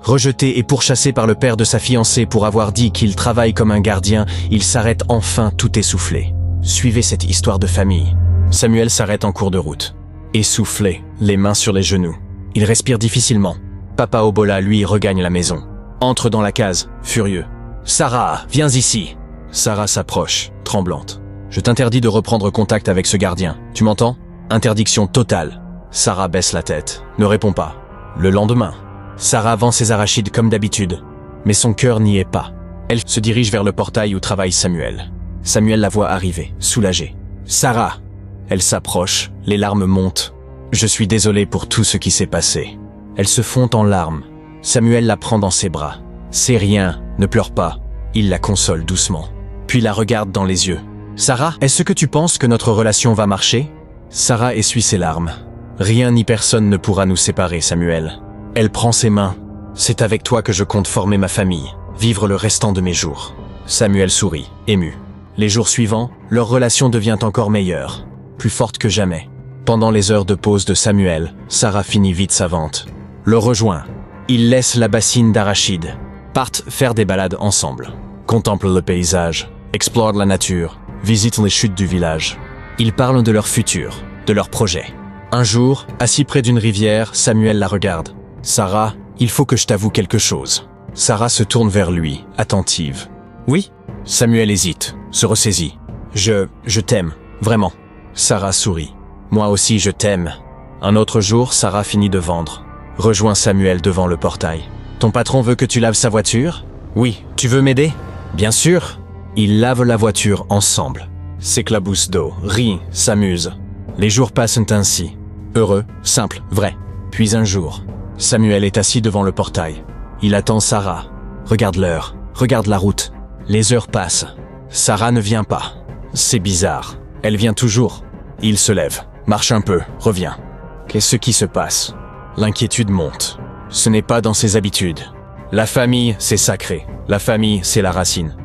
Rejeté et pourchassé par le père de sa fiancée pour avoir dit qu'il travaille comme un gardien, il s'arrête enfin tout essoufflé. Suivez cette histoire de famille. Samuel s'arrête en cours de route. Essoufflé, les mains sur les genoux. Il respire difficilement. Papa Obola, lui, regagne la maison. Entre dans la case, furieux. « Sarah, viens ici !» Sarah s'approche, tremblante. « Je t'interdis de reprendre contact avec ce gardien. Tu m'entends ? Interdiction totale. » Sarah baisse la tête, ne répond pas. Le lendemain, Sarah vend ses arachides comme d'habitude, mais son cœur n'y est pas. Elle se dirige vers le portail où travaille Samuel. Samuel la voit arriver, soulagé. « Sarah !» Elle s'approche, les larmes montent. « Je suis désolé pour tout ce qui s'est passé. » Elle se fond en larmes. Samuel la prend dans ses bras. « C'est rien, ne pleure pas. » Il la console doucement, puis la regarde dans les yeux. « Sarah, est-ce que tu penses que notre relation va marcher ?» Sarah essuie ses larmes. « Rien ni personne ne pourra nous séparer, Samuel. » Elle prend ses mains. « C'est avec toi que je compte former ma famille, vivre le restant de mes jours. » Samuel sourit, ému. Les jours suivants, leur relation devient encore meilleure, plus forte que jamais. Pendant les heures de pause de Samuel, Sarah finit vite sa vente. Le rejoint. Ils laissent la bassine d'arachides, partent faire des balades ensemble, contemplent le paysage, explorent la nature, visitent les chutes du village. Ils parlent de leur futur, de leurs projets. Un jour, assis près d'une rivière, Samuel la regarde. « Sarah, il faut que je t'avoue quelque chose. » Sarah se tourne vers lui, attentive. « Oui ?» Samuel hésite, se ressaisit. « Je t'aime, vraiment. » Sarah sourit. « Moi aussi je t'aime. » Un autre jour, Sarah finit de vendre. Rejoint Samuel devant le portail. « Ton patron veut que tu laves sa voiture ? » « Oui, tu veux m'aider ? » « Bien sûr !» Ils lavent la voiture ensemble. S'éclaboussent d'eau, rient, s'amusent. Les jours passent ainsi. Heureux, simple, vrai. Puis un jour, Samuel est assis devant le portail. Il attend Sarah. Regarde l'heure, regarde la route. Les heures passent. Sarah ne vient pas. C'est bizarre. Elle vient toujours. Il se lève, marche un peu, revient. Qu'est-ce qui se passe ? L'inquiétude monte. Ce n'est pas dans ses habitudes. La famille, c'est sacré. La famille, c'est la racine.